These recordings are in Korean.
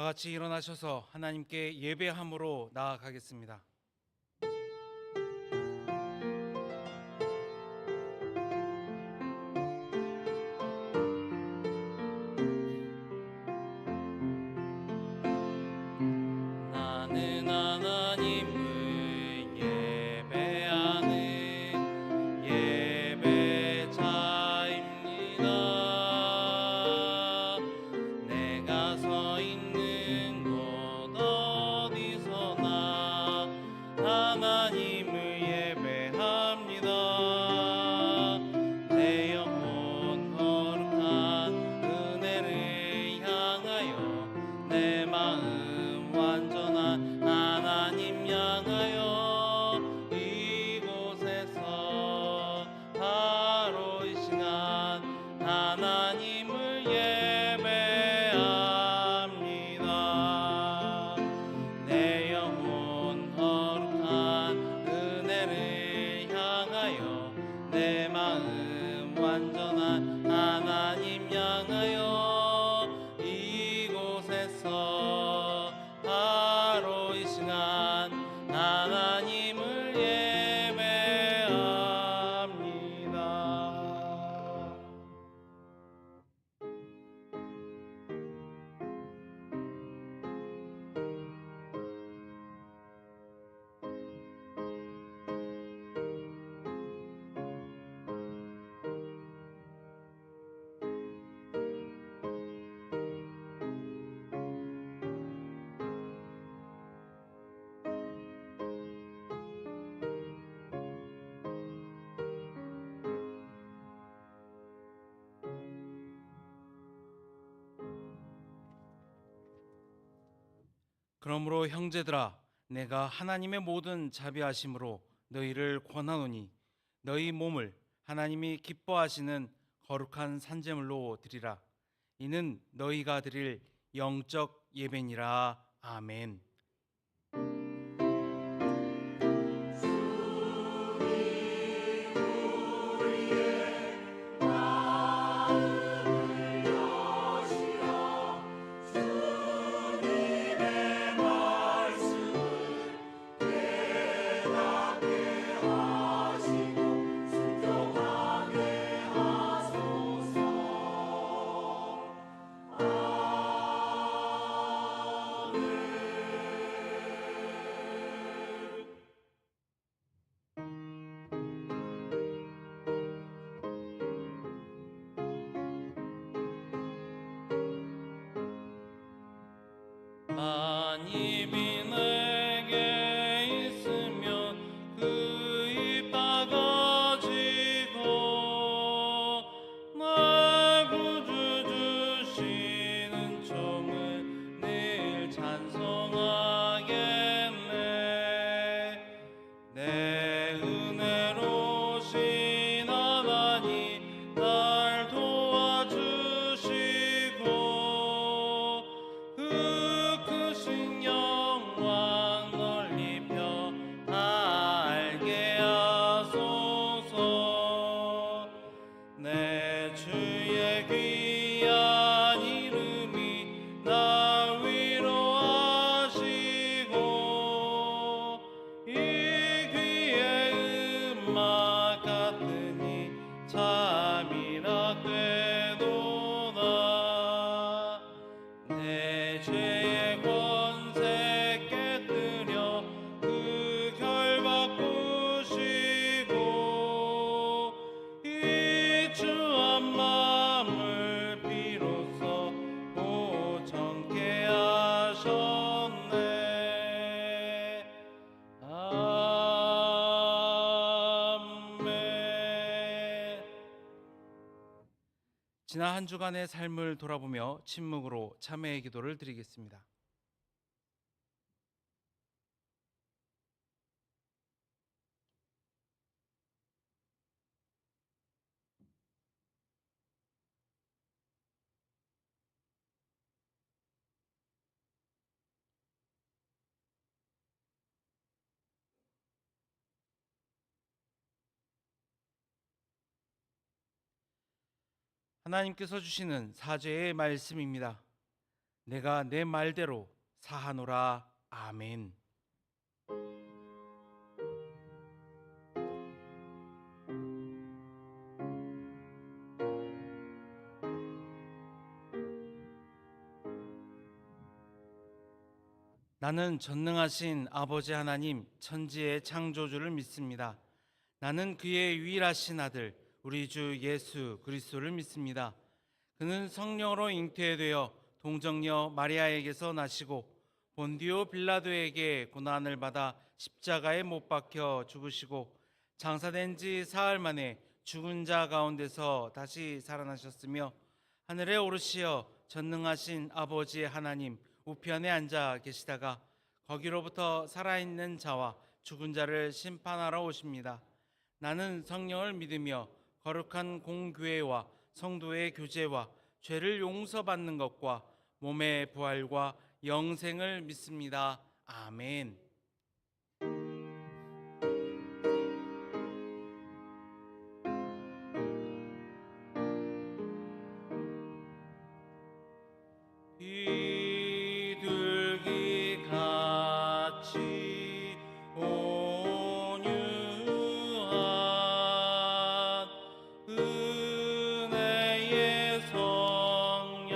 다 같이 일어나셔서 하나님께 예배함으로 나아가겠습니다. 나는 하나님을 예배하는 예배자입니다. 내가 서 있는 곳 어디서나 하나님을 예배합니다. 내 영혼 거룩한 은혜를 향하여 내 마음 완전한 하나님 향하여 이곳에서 바로 이 시간 하나님을 예배합니다. 내 영혼 거룩한 은혜를 향하여 내 마음 완전한 하나님 향하여 이곳에서 바로 이 시간 하나님을 예배합니다. 그러므로 형제들아, 내가 하나님의 모든 자비하심으로 너희를 권하노니 너희 몸을 하나님이 기뻐하시는 거룩한 산제물로 드리라. 이는 너희가 드릴 영적 예배니라. 아멘. 만입이 내게 있으면 그 입 닫아지고 날 구주 주시는 종을 늘 찬송하겠네. 내 은혜로우신 하나님 날 도와주시고 그 크신 영광 널리 펴 알게 하소서. 내 주의 귀한 이름이 날 위로하시고 이 귀의 음악 같으니 참이라 되도다. 내 죄의 권세 깨뜨려 그 결 바꾸시고 이 추한 마음을 비로소 보정케 하셨네. 아멘. 지난 한 주간의 삶을 돌아보며 침묵으로 참회의 기도를 드리겠습니다. 하나님께서 주시는 사죄의 말씀입니다. 내가 내 말대로 사하노라. 아멘. 나는 전능하신 아버지 하나님 천지의 창조주를 믿습니다. 나는 그의 유일하신 아들 우리 주 예수 그리스도를 믿습니다. 그는 성령으로 잉태되어 동정녀 마리아에게서 나시고 본디오 빌라도에게 고난을 받아 십자가에 못 박혀 죽으시고 장사된 지 사흘 만에 죽은 자 가운데서 다시 살아나셨으며 하늘에 오르시어 전능하신 아버지 하나님 우편에 앉아 계시다가 거기로부터 살아있는 자와 죽은 자를 심판하러 오십니다. 나는 성령을 믿으며 거룩한 공교회와 성도의 교제와 죄를 용서받는 것과 몸의 부활과 영생을 믿습니다. 아멘. 비둘기 같이 온유한 은혜의 성령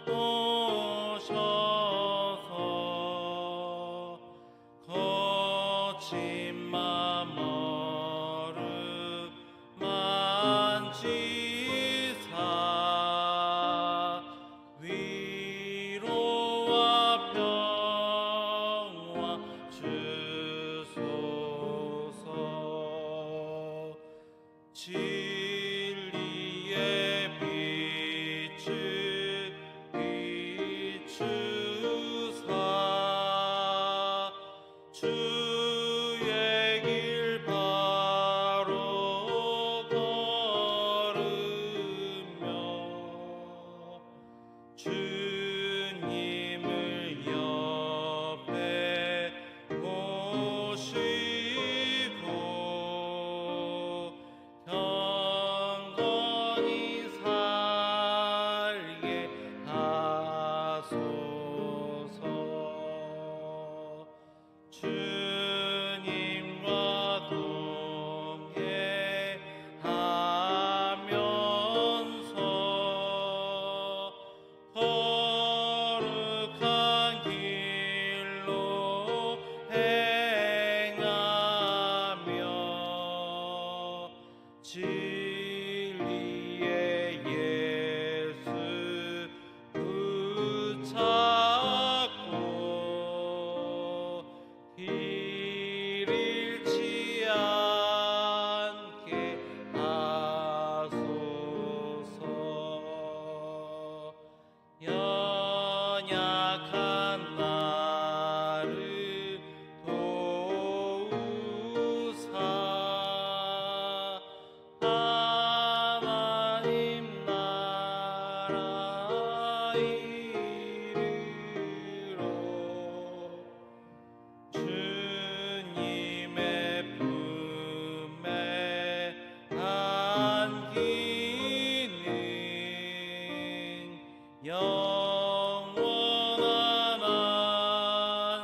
오셔서 거친 마음을 만지사 위로와 평화 주소서. 진리의 빛을 비추사 주의 길 바로 걸으며 주님을 옆에 모시고 경건히 살게 하소서. 주님과 동행하면서 거룩한 길로 행하며 진리의 예수 붙잡고 길 잃지 않게 하소서. 연약한 나를 도우사 하나님 나라 이르러 주님의 품에 안기는 영원한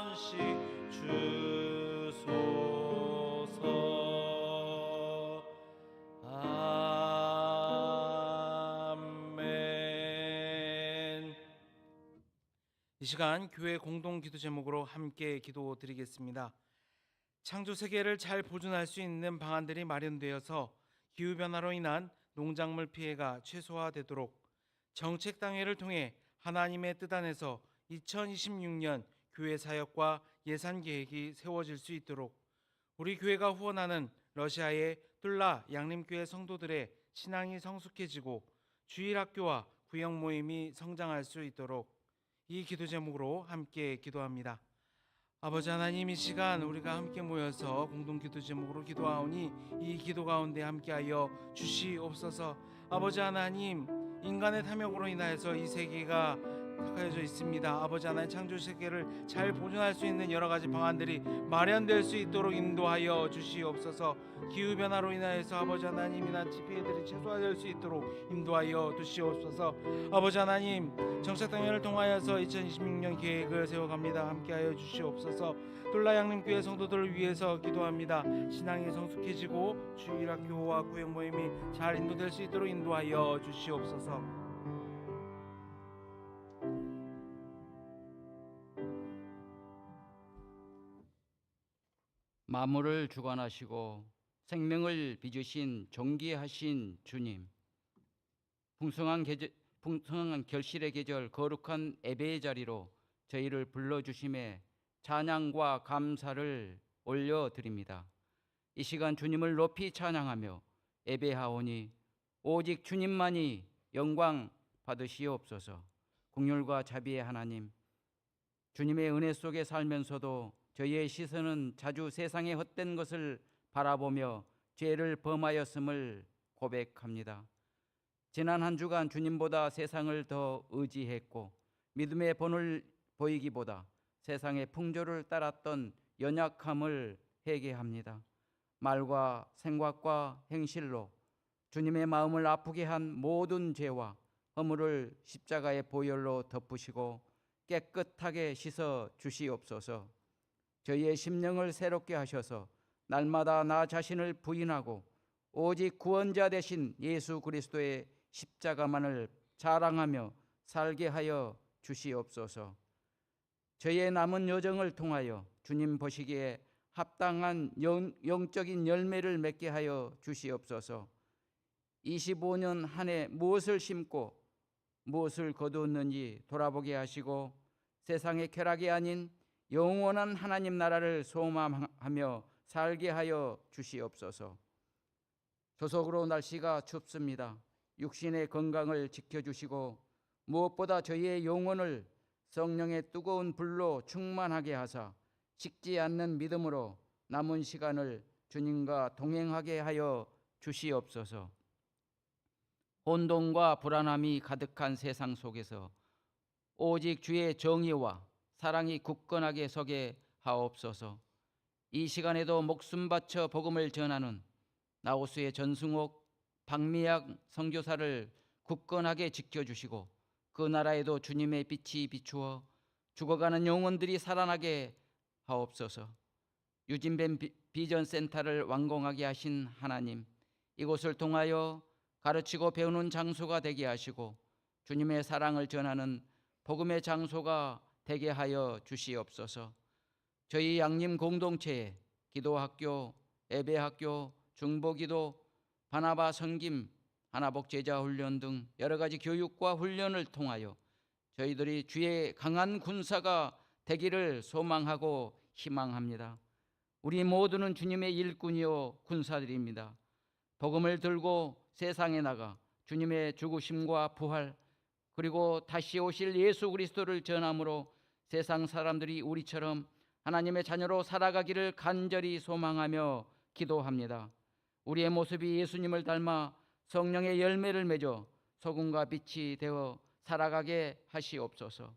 안식 주소서. 아멘. 이 시간 교회 공동 기도 제목으로 함께 기도 드리겠습니다. 창조 세계를 잘 보존할 수 있는 방안들이 마련되어서 기후 변화로 인한 농작물 피해가 최소화되도록 정책 당회를 통해 하나님의 뜻 안에서 2026년 교회 사역과 예산 계획이 세워질 수 있도록 우리 교회가 후원하는 러시아의 뚫라 양림교회 성도들의 신앙이 성숙해지고 주일학교와 구역 모임이 성장할 수 있도록 이 기도 제목으로 함께 기도합니다. 아버지 하나님, 이 시간 우리가 함께 모여서 공동 기도 제목으로 기도하오니 이 기도 가운데 함께하여 주시옵소서. 아버지 하나님, 인간의 탐욕으로 인하여서 이 세계가 탁하여져 있습니다. 아버지 하나님, 창조 세계를 잘 보존할 수 있는 여러 가지 방안들이 마련될 수 있도록 인도하여 주시옵소서. 기후 변화로 인하여서 아버지 하나님 이나치 피해들이 최소화될 수 있도록 인도하여 주시옵소서. 아버지 하나님, 정착당연을 통하여서 2026년 계획을 세워갑니다. 함께하여 주시옵소서. 돌라 양림교회 성도들을 위해서 기도합니다. 신앙이 성숙해지고 주일학교와 구역 모임이 잘 인도될 수 있도록 인도하여 주시옵소서. 만물을 주관하시고 생명을 빚으신 존귀하신 주님, 풍성한 결실의 계절 거룩한 예배의 자리로 저희를 불러주심에 찬양과 감사를 올려드립니다. 이 시간 주님을 높이 찬양하며 예배하오니 오직 주님만이 영광 받으시옵소서. 긍휼과 자비의 하나님, 주님의 은혜 속에 살면서도 저희의 시선은 자주 세상의 헛된 것을 바라보며 죄를 범하였음을 고백합니다. 지난 한 주간 주님보다 세상을 더 의지했고 믿음의 본을 보이기보다 세상의 풍조를 따랐던 연약함을 회개합니다. 말과 생각과 행실로 주님의 마음을 아프게 한 모든 죄와 허물을 십자가의 보혈로 덮으시고 깨끗하게 씻어 주시옵소서. 저희의 심령을 새롭게 하셔서 날마다 나 자신을 부인하고 오직 구원자 되신 예수 그리스도의 십자가만을 자랑하며 살게 하여 주시옵소서. 저희의 남은 여정을 통하여 주님 보시기에 합당한 영적인 열매를 맺게 하여 주시옵소서. 25년 한 해 무엇을 심고 무엇을 거두었는지 돌아보게 하시고 세상의 쾌락이 아닌 영원한 하나님 나라를 소망하며 살게 하여 주시옵소서. 소속으로 날씨가 춥습니다. 육신의 건강을 지켜주시고 무엇보다 저희의 영혼을 성령의 뜨거운 불로 충만하게 하사 식지 않는 믿음으로 남은 시간을 주님과 동행하게 하여 주시옵소서. 혼돈과 불안함이 가득한 세상 속에서 오직 주의 정의와 사랑이 굳건하게 서게 하옵소서. 이 시간에도 목숨 바쳐 복음을 전하는 나우스의 전승옥, 박미약 선교사를 굳건하게 지켜주시고 그 나라에도 주님의 빛이 비추어 죽어가는 영혼들이 살아나게 하옵소서. 유진벤 비전센터를 완공하게 하신 하나님, 이곳을 통하여 가르치고 배우는 장소가 되게 하시고 주님의 사랑을 전하는 복음의 장소가 되게 하여 주시옵소서. 저희 양림 공동체에 기도학교, 예배학교, 중보기도, 바나바 섬김, 하나복 제자 훈련 등 여러 가지 교육과 훈련을 통하여 저희들이 주의 강한 군사가 되기를 소망하고 희망합니다. 우리 모두는 주님의 일꾼이요 군사들입니다. 복음을 들고 세상에 나가 주님의 죽으심과 부활 그리고 다시 오실 예수 그리스도를 전함으로 세상 사람들이 우리처럼 하나님의 자녀로 살아가기를 간절히 소망하며 기도합니다. 우리의 모습이 예수님을 닮아 성령의 열매를 맺어 소금과 빛이 되어 살아가게 하시옵소서.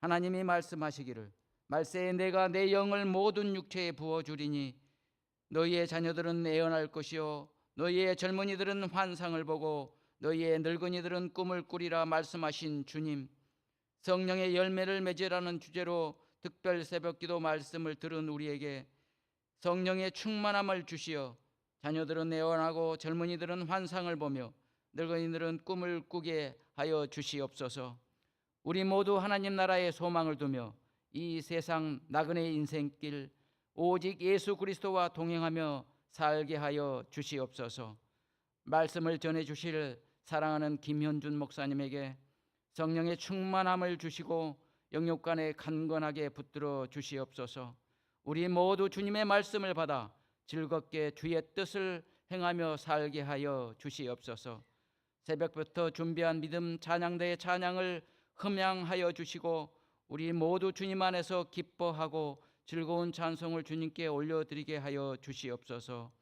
하나님이 말씀하시기를 말세에 내가 내 영을 모든 육체에 부어주리니 너희의 자녀들은 애언할 것이요 너희의 젊은이들은 환상을 보고 너희의 늙은이들은 꿈을 꾸리라 말씀하신 주님, 성령의 열매를 맺으라는 주제로 특별 새벽기도 말씀을 들은 우리에게 성령의 충만함을 주시어 자녀들은 애원하고 젊은이들은 환상을 보며 늙은이들은 꿈을 꾸게 하여 주시옵소서. 우리 모두 하나님 나라의 소망을 두며 이 세상 나그네 인생길 오직 예수 그리스도와 동행하며 살게 하여 주시옵소서. 말씀을 전해 주실 사랑하는 김현준 목사님에게 성령의 충만함을 주시고 영육간에 간건하게 붙들어 주시옵소서. 우리 모두 주님의 말씀을 받아 즐겁게 주의 뜻을 행하며 살게 하여 주시옵소서. 새벽부터 준비한 믿음 찬양대의 찬양을 흠양하여 주시고 우리 모두 주님 안에서 기뻐하고 즐거운 찬송을 주님께 올려드리게 하여 주시옵소서.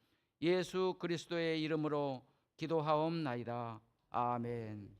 예수 그리스도의 이름으로 기도하옵나이다. 아멘.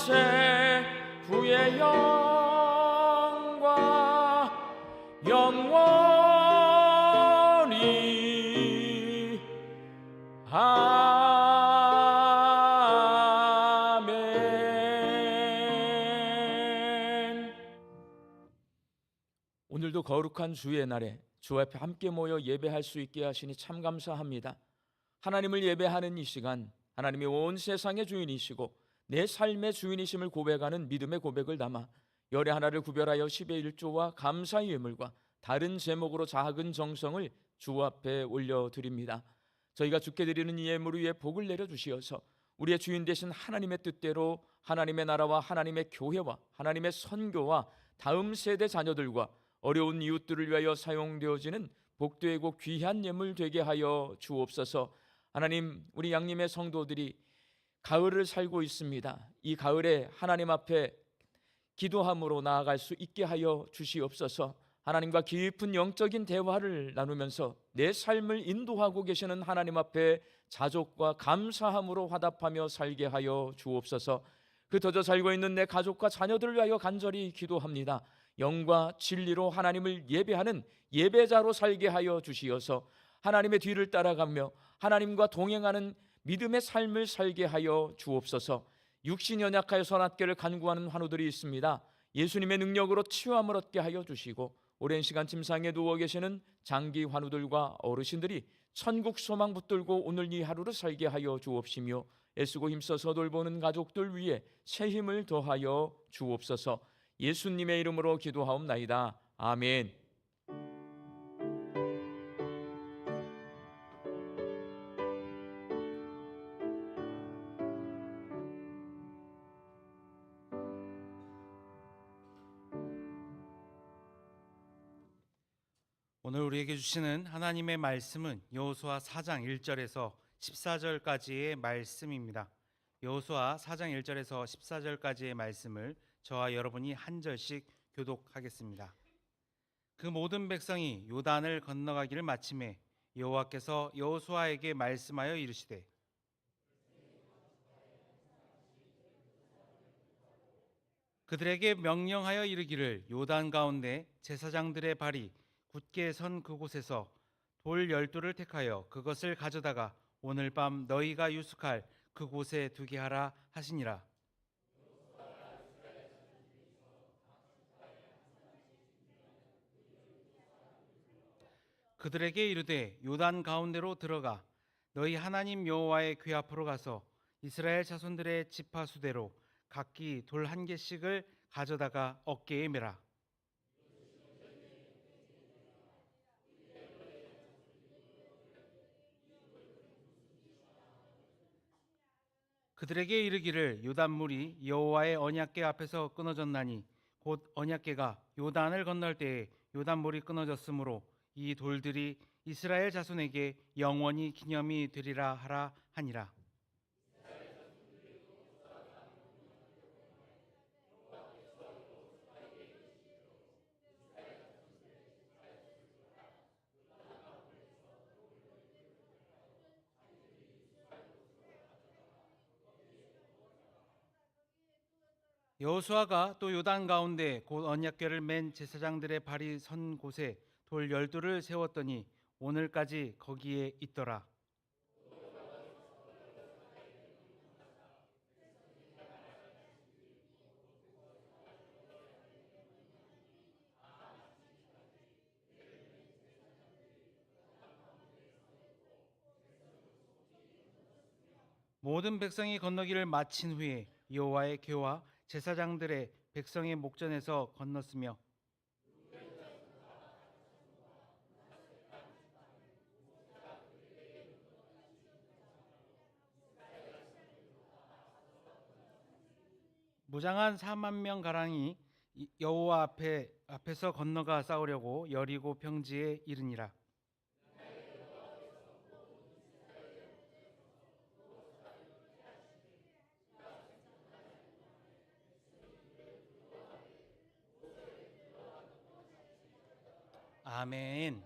만세 주의 영광 영원히 아멘. 오늘도 거룩한 주의 날에 주 앞에 함께 모여 예배할 수 있게 하시니 참 감사합니다. 하나님을 예배하는 이 시간, 하나님이 온 세상의 주인이시고 내 삶의 주인이심을 고백하는 믿음의 고백을 담아 열의 하나를 구별하여 10의 1조와 감사의 예물과 다른 제목으로 작은 정성을 주 앞에 올려드립니다. 저희가 주께 드리는 이 예물 위에 복을 내려주시어서 우리의 주인 되신 하나님의 뜻대로 하나님의 나라와 하나님의 교회와 하나님의 선교와 다음 세대 자녀들과 어려운 이웃들을 위하여 사용되어지는 복되고 귀한 예물 되게 하여 주옵소서. 하나님, 우리 양림의 성도들이 가을을 살고 있습니다. 이 가을에 하나님 앞에 기도함으로 나아갈 수 있게 하여 주시옵소서. 하나님과 깊은 영적인 대화를 나누면서 내 삶을 인도하고 계시는 하나님 앞에 자족과 감사함으로 화답하며 살게 하여 주옵소서. 흩어져 살고 있는 내 가족과 자녀들을 위하여 간절히 기도합니다. 영과 진리로 하나님을 예배하는 예배자로 살게 하여 주시어서 하나님의 뒤를 따라가며 하나님과 동행하는 믿음의 삶을 살게 하여 주옵소서. 육신이 연약하여 선악계를 간구하는 환우들이 있습니다. 예수님의 능력으로 치유함을 얻게 하여 주시고 오랜 시간 침상에 누워 계시는 장기 환우들과 어르신들이 천국 소망 붙들고 오늘 이 하루를 살게 하여 주옵시며 애쓰고 힘써서 돌보는 가족들 위해 새 힘을 더하여 주옵소서. 예수님의 이름으로 기도하옵나이다. 아멘. 오늘 우리에게 주시는 하나님의 말씀은 여호수아 4장 1절에서 14절까지의 말씀입니다. 여호수아 4장 1절에서 14절까지의 말씀을 저와 여러분이 한 절씩 교독하겠습니다. 그 모든 백성이 요단을 건너가기를 마침에 여호와께서 여호수아에게 말씀하여 이르시되 그들에게 명령하여 이르기를 요단 가운데 제사장들의 발이 굳게 선 그곳에서 돌 12를 택하여 그것을 가져다가 오늘 밤 너희가 유숙할 그곳에 두게 하라 하시니라. 그들에게 이르되 요단 가운데로 들어가 너희 하나님 여호와의 궤 앞으로 가서 이스라엘 자손들의 지파 수대로 각기 돌 한 개씩을 가져다가 어깨에 매라. 그들에게 이르기를 요단물이 여호와의 언약궤 앞에서 끊어졌나니 곧 언약궤가 요단을 건널 때에 요단물이 끊어졌으므로 이 돌들이 이스라엘 자손에게 영원히 기념이 되리라 하라 하니라. 여호수아가 또 요단 가운데 곧 언약궤를 맨 제사장들의 발이 선 곳에 돌 12를 세웠더니 오늘까지 거기에 있더라. 모든 백성이 건너기를 마친 후에 여호와의 궤와 제사장들의 백성의 목전에서 건넜으며 무장한 4만 명 가량이 여호와 앞에서 건너가 싸우려고 여리고 평지에 이르니라. 아멘.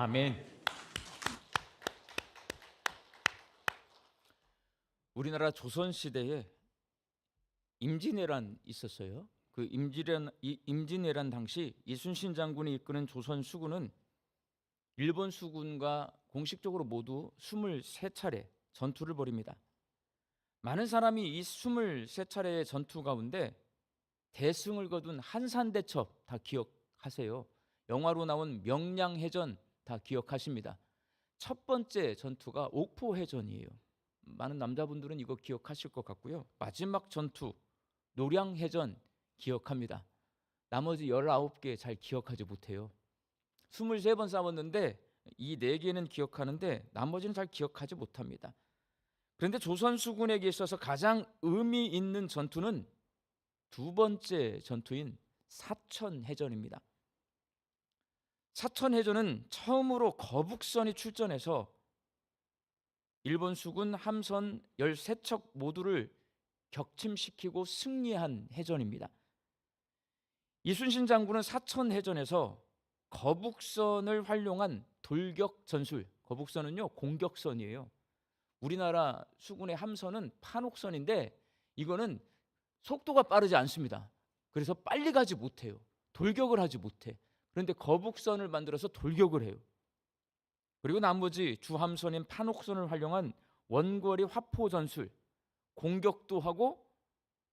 아멘. 우리나라 조선 시대에 임진왜란 있었어요. 그 임진왜란 당시 이순신 장군이 이끄는 조선 수군은 일본 수군과 공식적으로 모두 23차례 전투를 벌입니다. 많은 사람이 이 23차례의 전투 가운데 대승을 거둔 한산대첩 다 기억하세요. 영화로 나온 명량해전 다 기억하십니다. 첫 번째 전투가 옥포해전이에요. 많은 남자분들은 이거 기억하실 것 같고요. 마지막 전투 노량해전 기억합니다. 나머지 19개 잘 기억하지 못해요. 23번 싸웠는데 이 4개는 기억하는데 나머지는 잘 기억하지 못합니다. 그런데 조선 수군에게 있어서 가장 의미 있는 전투는 두 번째 전투인 사천해전입니다. 사천해전은 처음으로 거북선이 출전해서 일본 수군 함선 13척 모두를 격침시키고 승리한 해전입니다. 이순신 장군은 사천해전에서 거북선을 활용한 돌격 전술, 거북선은요 공격선이에요. 우리나라 수군의 함선은 판옥선인데 이거는 속도가 빠르지 않습니다. 그래서 빨리 가지 못해요. 돌격을 하지 못해. 그런데 거북선을 만들어서 돌격을 해요. 그리고 나머지 주함선인 판옥선을 활용한 원거리 화포 전술, 공격도 하고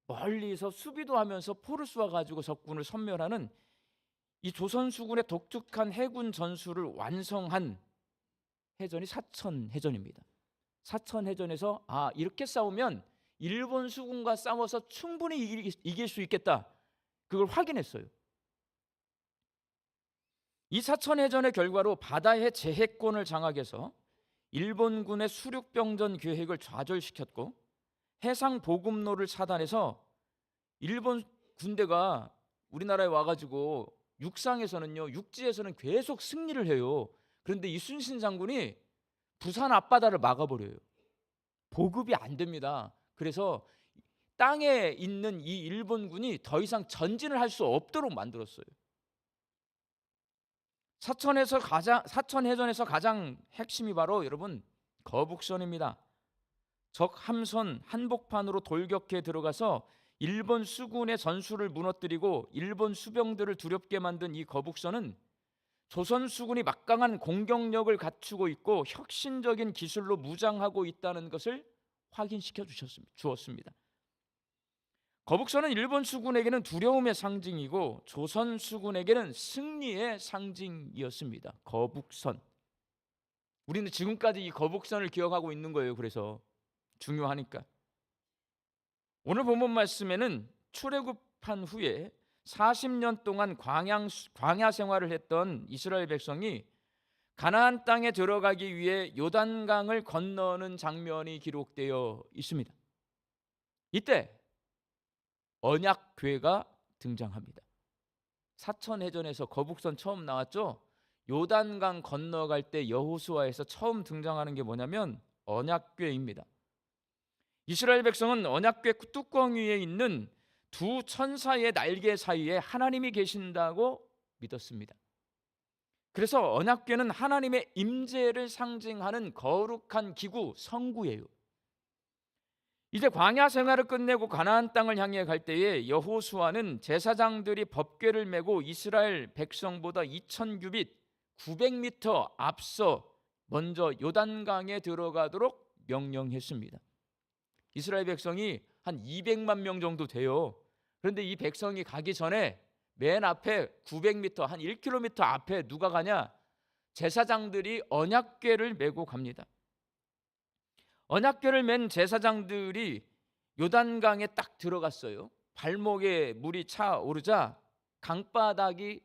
멀리서 수비도 하면서 포를 쏘아가지고 적군을 섬멸하는 이 조선 수군의 독특한 해군 전술을 완성한 해전이 사천해전입니다. 사천해전에서 이렇게 싸우면 일본 수군과 싸워서 충분히 이길 수 있겠다. 그걸 확인했어요. 이 사천해전의 결과로 바다의 제해권을 장악해서 일본군의 수륙병전 계획을 좌절시켰고 해상 보급로를 차단해서 일본 군대가 우리나라에 와가지고 육상에서는요, 육지에서는 계속 승리를 해요. 그런데 이순신 장군이 부산 앞바다를 막아버려요. 보급이 안 됩니다. 그래서 땅에 있는 이 일본군이 더 이상 전진을 할 수 없도록 만들었어요. 사천해전에서 가장 핵심이 바로 여러분 거북선입니다. 적 함선 한복판으로 돌격해 들어가서 일본 수군의 전술을 무너뜨리고 일본 수병들을 두렵게 만든 이 거북선은 조선 수군이 막강한 공격력을 갖추고 있고 혁신적인 기술로 무장하고 있다는 것을 확인시켜 주었습니다. 거북선은 일본 수군에게는 두려움의 상징이고 조선 수군에게는 승리의 상징이었습니다. 거북선. 우리는 지금까지 이 거북선을 기억하고 있는 거예요. 그래서 중요하니까. 오늘 본문 말씀에는 출애굽한 후에 40년 동안 광야 생활을 했던 이스라엘 백성이 가나안 땅에 들어가기 위해 요단강을 건너는 장면이 기록되어 있습니다. 이때 언약궤가 등장합니다. 사천해전에서 거북선 처음 나왔죠. 요단강 건너갈 때 여호수아에서 처음 등장하는 게 뭐냐면 언약궤입니다. 이스라엘 백성은 언약궤 뚜껑 위에 있는 두 천사의 날개 사이에 하나님이 계신다고 믿었습니다. 그래서 언약궤는 하나님의 임재를 상징하는 거룩한 기구, 성구예요. 이제 광야 생활을 끝내고 가나안 땅을 향해 갈 때에 여호수아는 제사장들이 법궤를 메고 이스라엘 백성보다 2000규빗 900m 앞서 먼저 요단강에 들어가도록 명령했습니다. 이스라엘 백성이 한 200만 명 정도 돼요. 그런데 이 백성이 가기 전에 맨 앞에 900m, 한 1km 앞에 누가 가냐? 제사장들이 언약궤를 메고 갑니다. 언약궤를 맨 제사장들이 요단강에 딱 들어갔어요. 발목에 물이 차오르자 강바닥이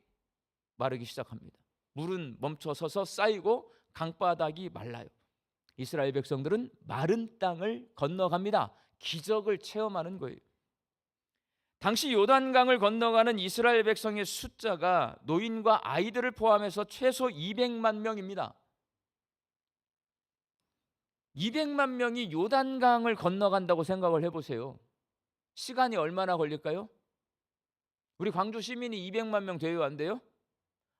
마르기 시작합니다. 물은 멈춰 서서 쌓이고 강바닥이 말라요. 이스라엘 백성들은 마른 땅을 건너갑니다. 기적을 체험하는 거예요. 당시 요단강을 건너가는 이스라엘 백성의 숫자가 노인과 아이들을 포함해서 최소 200만 명입니다. 200만 명이 요단강을 건너간다고 생각을 해보세요. 시간이 얼마나 걸릴까요? 우리 광주 시민이 200만 명 돼요, 안 돼요?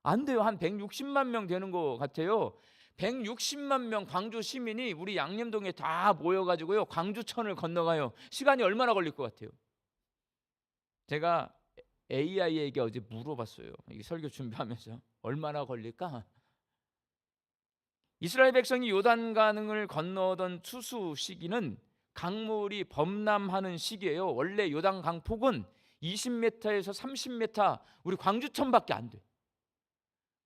안 돼요. 한 160만 명 되는 것 같아요. 160만 명 광주 시민이 우리 양림동에 다 모여가지고요, 광주천을 건너가요. 시간이 얼마나 걸릴 것 같아요? 제가 AI에게 어제 물어봤어요. 이 설교 준비하면서 얼마나 걸릴까? 이스라엘 백성이 요단강을 건너던 추수 시기는 강물이 범람하는 시기예요. 원래 요단강 폭은 20m에서 30m, 우리 광주천밖에 안 돼요.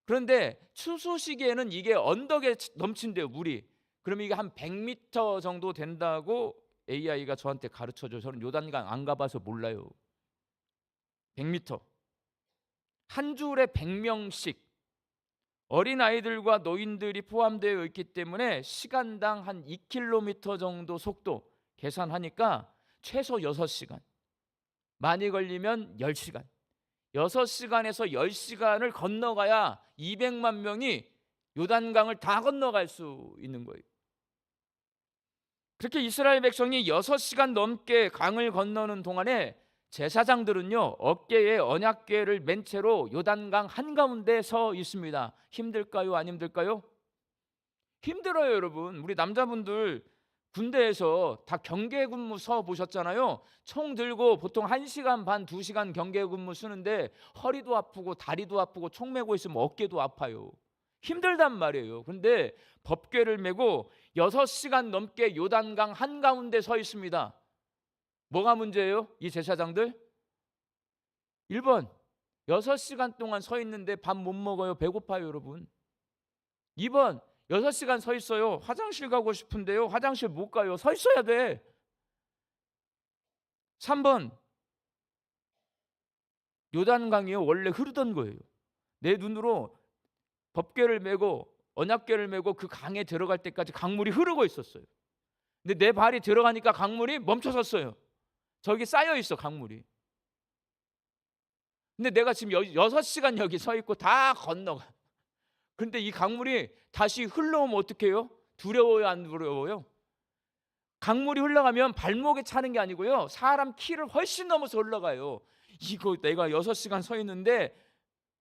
그런데 추수 시기에는 이게 언덕에 넘친대요, 물이. 그러면 이게 한 100m 정도 된다고 AI가 저한테 가르쳐줘요. 저는 요단강 안 가봐서 몰라요. 100m. 한 줄에 100명씩 어린아이들과 노인들이 포함되어 있기 때문에 시간당 한 2km 정도 속도 계산하니까 최소 6시간, 많이 걸리면 10시간, 6시간에서 10시간을 건너가야 200만 명이 요단강을 다 건너갈 수 있는 거예요. 그렇게 이스라엘 백성이 6시간 넘게 강을 건너는 동안에 제사장들은요, 어깨에 언약궤를 맨 채로 요단강 한가운데 서 있습니다. 힘들까요? 안 힘들까요? 힘들어요, 여러분. 우리 남자분들 군대에서 다 경계근무 서 보셨잖아요. 총 들고 보통 1시간 반, 2시간 경계근무 쓰는데 허리도 아프고 다리도 아프고 총 메고 있으면 어깨도 아파요. 힘들단 말이에요. 그런데 법궤를 메고 6시간 넘게 요단강 한가운데 서 있습니다. 뭐가 문제예요? 이 제사장들? 1번, 6시간 동안 서 있는데 밥 못 먹어요. 배고파요, 여러분. 2번, 6시간 서 있어요. 화장실 가고 싶은데요. 화장실 못 가요. 서 있어야 돼. 3번, 요단강이요, 원래 흐르던 거예요. 내 눈으로 법궤를 메고 언약궤를 메고 그 강에 들어갈 때까지 강물이 흐르고 있었어요. 근데 내 발이 들어가니까 강물이 멈춰섰어요. 저기 쌓여 있어, 강물이. 근데 내가 지금 6시간 여기 서 있고 다 건너가. 근데 이 강물이 다시 흘러오면 어떡해요? 두려워요, 안 두려워요? 강물이 흘러가면 발목에 차는 게 아니고요, 사람 키를 훨씬 넘어서 흘러가요. 이거 내가 6시간 서 있는데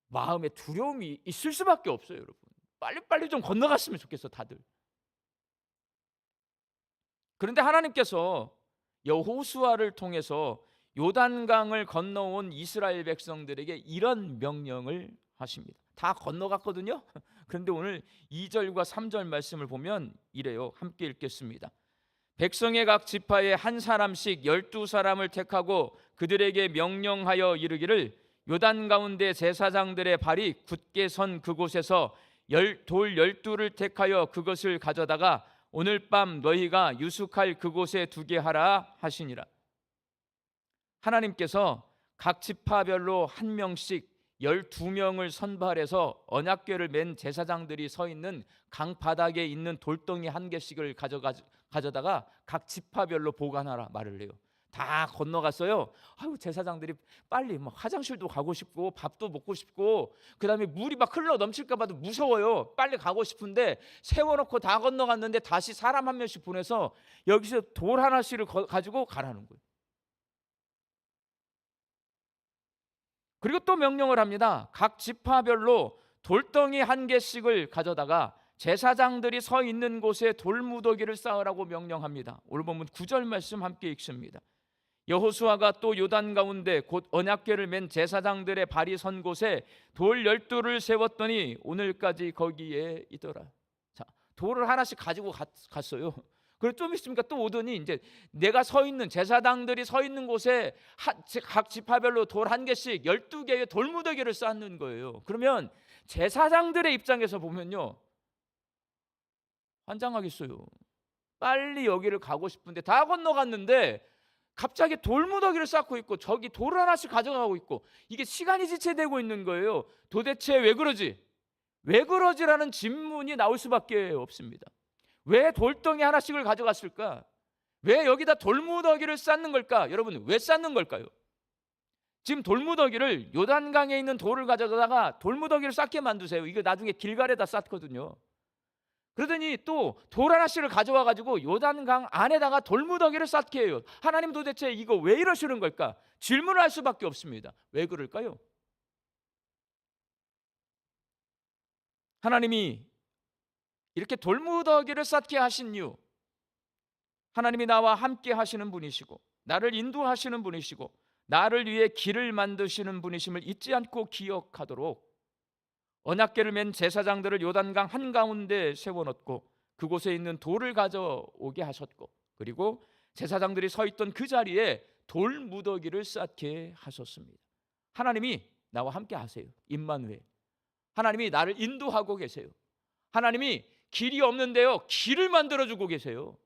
마음에 두려움이 있을 수밖에 없어요, 여러분. 빨리빨리 좀 건너갔으면 좋겠어, 다들. 그런데 하나님께서 여호수아를 통해서 요단강을 건너온 이스라엘 백성들에게 이런 명령을 하십니다. 다 건너갔거든요. 그런데 오늘 2절과 3절 말씀을 보면 이래요. 함께 읽겠습니다. 백성의 각 지파에 한 사람씩 12사람을 택하고 그들에게 명령하여 이르기를 요단 가운데 제사장들의 발이 굳게 선 그곳에서 돌 12를 택하여 그것을 가져다가 오늘 밤 너희가 유숙할 그곳에 두게 하라 하시니라. 하나님께서 각 지파별로 한 명씩 12명을 선발해서 언약궤를 맨 제사장들이 서 있는 강 바닥에 있는 돌덩이 한 개씩을 가져다가 각 지파별로 보관하라 말을 해요. 다 건너갔어요. 아유, 제사장들이 빨리 뭐 화장실도 가고 싶고 밥도 먹고 싶고 그다음에 물이 막 흘러 넘칠까 봐도 무서워요. 빨리 가고 싶은데 세워놓고 다 건너갔는데 다시 사람 한 명씩 보내서 여기서 돌 하나씩을 가지고 가라는 거예요. 그리고 또 명령을 합니다. 각 지파별로 돌덩이 한 개씩을 가져다가 제사장들이 서 있는 곳에 돌무더기를 쌓으라고 명령합니다. 오늘 보면 9절 말씀 함께 읽습니다. 여호수아가 또 요단 가운데 곧 언약궤를 맨 제사장들의 발이 선 곳에 돌 12를 세웠더니 오늘까지 거기에 있더라. 자, 돌을 하나씩 가지고 갔어요. 그리고 좀 있으니까 또 오더니 이제 내가 서 있는 제사장들이 서 있는 곳에 각 지파별로 돌 한 개씩 12개의 돌무더기를 쌓는 거예요. 그러면 제사장들의 입장에서 보면요, 환장하겠어요. 빨리 여기를 가고 싶은데 다 건너갔는데 갑자기 돌무더기를 쌓고 있고 저기 돌 하나씩 가져가고 있고 이게 시간이 지체되고 있는 거예요. 도대체 왜 그러지? 왜 그러지라는 질문이 나올 수밖에 없습니다. 왜 돌덩이 하나씩을 가져갔을까? 왜 여기다 돌무더기를 쌓는 걸까? 여러분, 왜 쌓는 걸까요? 지금 돌무더기를 요단강에 있는 돌을 가져다가 돌무더기를 쌓게 만드세요. 이거 나중에 길갈에다 쌓거든요. 그러더니 또 돌 하나씩을 가져와 가지고 요단강 안에다가 돌무더기를 쌓게 해요. 하나님 도대체 이거 왜 이러시는 걸까? 질문을 할 수밖에 없습니다. 왜 그럴까요? 하나님이 이렇게 돌무더기를 쌓게 하신 이유, 하나님이 나와 함께 하시는 분이시고 나를 인도하시는 분이시고 나를 위해 길을 만드시는 분이심을 잊지 않고 기억하도록 언약궤를 맨 제사장들을 요단강 한가운데 세워놓고 그곳에 있는 돌을 가져오게 하셨고, 그리고 제사장들이 서 있던 그 자리에 돌무더기를 쌓게 하셨습니다. 하나님이 나와 함께 하세요. 임마누엘, 하나님이 나를 인도하고 계세요. 하나님이 길이 없는데요, 길을 만들어주고 계세요.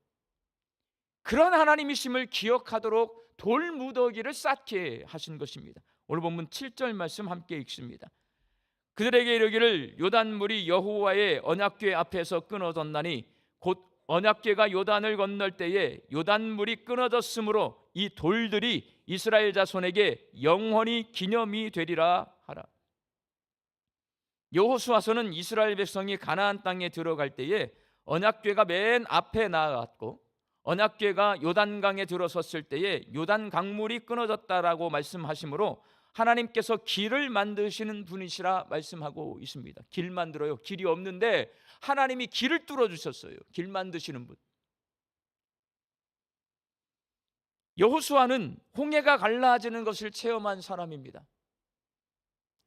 그런 하나님이심을 기억하도록 돌무더기를 쌓게 하신 것입니다. 오늘 본문 7절 말씀 함께 읽습니다. 그들에게 이르기를 요단물이 여호와의 언약궤 앞에서 끊어졌나니 곧 언약궤가 요단을 건널 때에 요단물이 끊어졌으므로 이 돌들이 이스라엘 자손에게 영원히 기념이 되리라 하라. 여호수아서는 이스라엘 백성이 가나안 땅에 들어갈 때에 언약궤가 맨 앞에 나아갔고 언약궤가 요단강에 들어섰을 때에 요단 강물이 끊어졌다라고 말씀하시므로 하나님께서 길을 만드시는 분이시라 말씀하고 있습니다. 길 만들어요. 길이 없는데 하나님이 길을 뚫어 주셨어요. 길 만드시는 분. 여호수아는 홍해가 갈라지는 것을 체험한 사람입니다.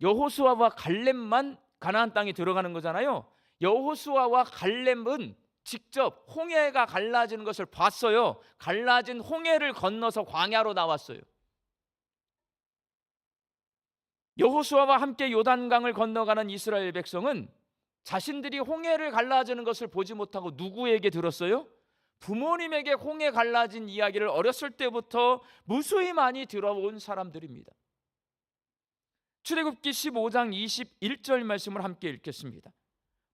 여호수아와 갈렙만 가나안 땅에 들어가는 거잖아요. 여호수아와 갈렙은 직접 홍해가 갈라지는 것을 봤어요. 갈라진 홍해를 건너서 광야로 나왔어요. 여호수아와 함께 요단강을 건너가는 이스라엘 백성은 자신들이 홍해를 갈라지는 것을 보지 못하고 누구에게 들었어요? 부모님에게 홍해 갈라진 이야기를 어렸을 때부터 무수히 많이 들어온 사람들입니다. 출애굽기 15장 21절 말씀을 함께 읽겠습니다.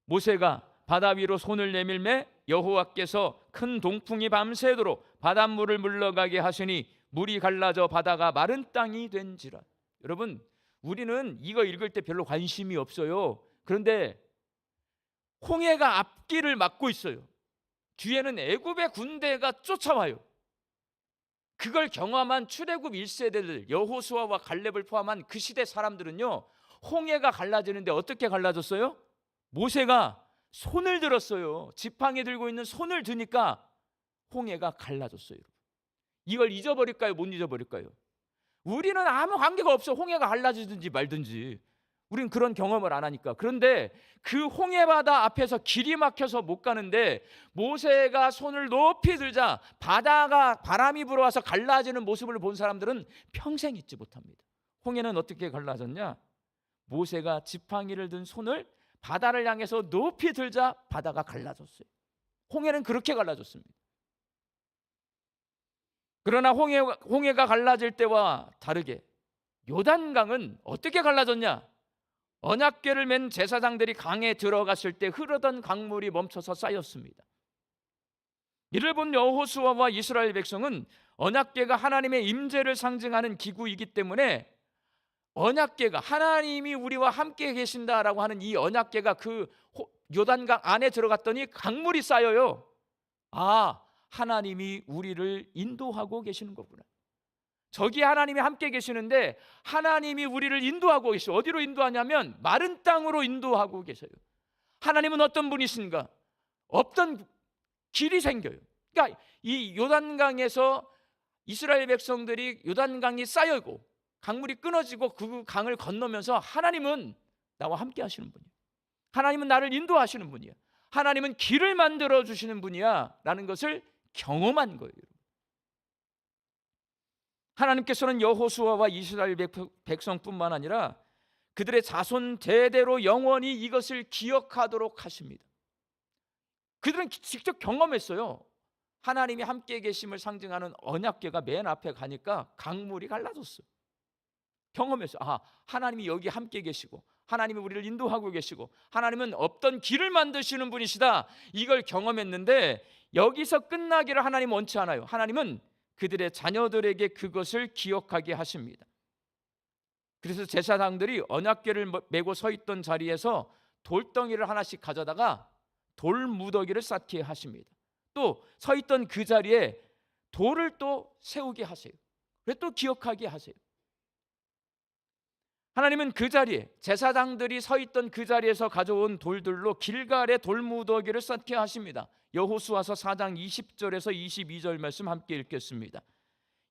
모세가 바다 위로 손을 내밀매 여호와께서 큰 동풍이 밤새도록 바닷물을 물러가게 하시니 물이 갈라져 바다가 마른 땅이 된지라. 여러분, 우리는 이거 읽을 때 별로 관심이 없어요. 그런데 홍해가 앞길을 막고 있어요. 뒤에는 애굽의 군대가 쫓아와요. 그걸 경험한 출애굽 1세대들 여호수아와 갈렙을 포함한 그 시대 사람들은요, 홍해가 갈라지는데 어떻게 갈라졌어요? 모세가 손을 들었어요. 지팡이 들고 있는 손을 드니까 홍해가 갈라졌어요. 이걸 잊어버릴까요? 못 잊어버릴까요? 우리는 아무 관계가 없어. 홍해가 갈라지든지 말든지 우리는 그런 경험을 안 하니까. 그런데 그 홍해바다 앞에서 길이 막혀서 못 가는데 모세가 손을 높이 들자 바다가 바람이 불어와서 갈라지는 모습을 본 사람들은 평생 잊지 못합니다. 홍해는 어떻게 갈라졌냐? 모세가 지팡이를 든 손을 바다를 향해서 높이 들자 바다가 갈라졌어요. 홍해는 그렇게 갈라졌습니다. 그러나 홍해가 갈라질 때와 다르게 요단강은 어떻게 갈라졌냐? 언약궤를 맨 제사장들이 강에 들어갔을 때 흐르던 강물이 멈춰서 쌓였습니다. 이를 본 여호수아와 이스라엘 백성은 언약궤가 하나님의 임재를 상징하는 기구이기 때문에 언약궤가 하나님이 우리와 함께 계신다라고 하는 이 언약궤가 그 요단강 안에 들어갔더니 강물이 쌓여요. 아, 하나님이 우리를 인도하고 계시는 거구나. 저기 하나님이 함께 계시는데 하나님이 우리를 인도하고 계셔요. 어디로 인도하냐면 마른 땅으로 인도하고 계셔요. 하나님은 어떤 분이신가? 없던 길이 생겨요. 그러니까 이 요단강에서 이스라엘 백성들이 요단강이 쌓여고 강물이 끊어지고 그 강을 건너면서 하나님은 나와 함께 하시는 분이에요. 하나님은 나를 인도하시는 분이야. 하나님은 길을 만들어 주시는 분이야 라는 것을 경험한 거예요. 하나님께서는 여호수아와 이스라엘 백성뿐만 아니라 그들의 자손 대대로 영원히 이것을 기억하도록 하십니다. 그들은 직접 경험했어요. 하나님이 함께 계심을 상징하는 언약궤가 맨 앞에 가니까 강물이 갈라졌어요. 경험했어요. 아, 하나님이 여기 함께 계시고 하나님이 우리를 인도하고 계시고 하나님은 없던 길을 만드시는 분이시다. 이걸 경험했는데 여기서 끝나기를 하나님은 원치 않아요. 하나님은 그들의 자녀들에게 그것을 기억하게 하십니다. 그래서 제사장들이 언약궤를 메고 서 있던 자리에서 돌덩이를 하나씩 가져다가 돌무더기를 쌓게 하십니다. 또 서 있던 그 자리에 돌을 또 세우게 하세요. 그래서 또 기억하게 하세요. 하나님은 그 자리에, 제사장들이 서 있던 그 자리에서 가져온 돌들로 길갈의 돌무더기를 쌓게 하십니다. 여호수아서 4장 20절에서 22절 말씀 함께 읽겠습니다.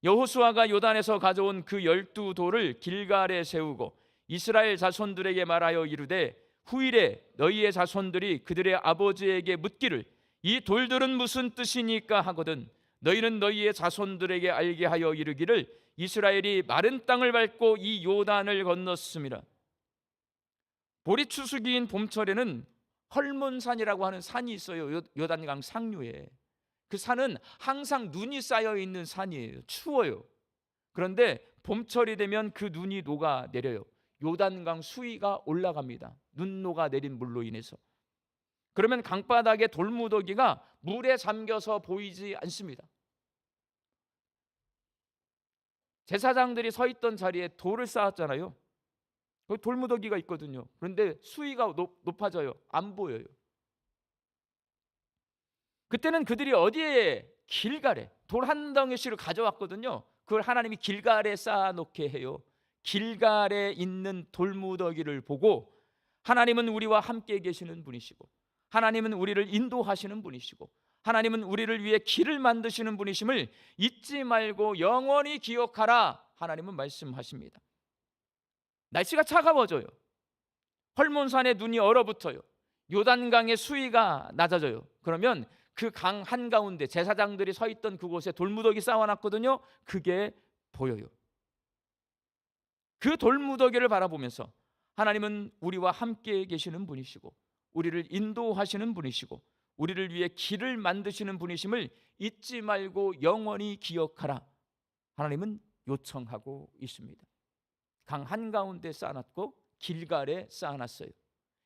여호수아가 요단에서 가져온 그 12돌을 길갈에 세우고 이스라엘 자손들에게 말하여 이르되 후일에 너희의 자손들이 그들의 아버지에게 묻기를 이 돌들은 무슨 뜻이니까 하거든 너희는 너희의 자손들에게 알게 하여 이르기를 이스라엘이 마른 땅을 밟고 이 요단을 건넜습니다. 보리추수기인 봄철에는 헐몬산이라고 하는 산이 있어요. 요단강 상류에. 그 산은 항상 눈이 쌓여 있는 산이에요. 추워요. 그런데 봄철이 되면 그 눈이 녹아 내려요. 요단강 수위가 올라갑니다. 눈 녹아 내린 물로 인해서. 그러면 강바닥에 돌무더기가 물에 잠겨서 보이지 않습니다. 제사장들이 서 있던 자리에 돌을 쌓았잖아요. 거기 돌무더기가 있거든요. 그런데 수위가 높아져요. 안 보여요. 그때는 그들이 어디에? 길갈에 돌 한 덩이씩을 가져왔거든요. 그걸 하나님이 길갈에 쌓아놓게 해요. 길갈에 있는 돌무더기를 보고 하나님은 우리와 함께 계시는 분이시고 하나님은 우리를 인도하시는 분이시고 하나님은 우리를 위해 길을 만드시는 분이심을 잊지 말고 영원히 기억하라. 하나님은 말씀하십니다. 날씨가 차가워져요. 헐몬산에 눈이 얼어붙어요. 요단강의 수위가 낮아져요. 그러면 그 강 한가운데 제사장들이 서 있던 그곳에 돌무더기 쌓아놨거든요. 그게 보여요. 그 돌무더기를 바라보면서 하나님은 우리와 함께 계시는 분이시고 우리를 인도하시는 분이시고 우리를 위해 길을 만드시는 분이심을 잊지 말고 영원히 기억하라. 하나님은 요청하고 있습니다. 강 한가운데 쌓아놨고 길갈에 쌓아놨어요.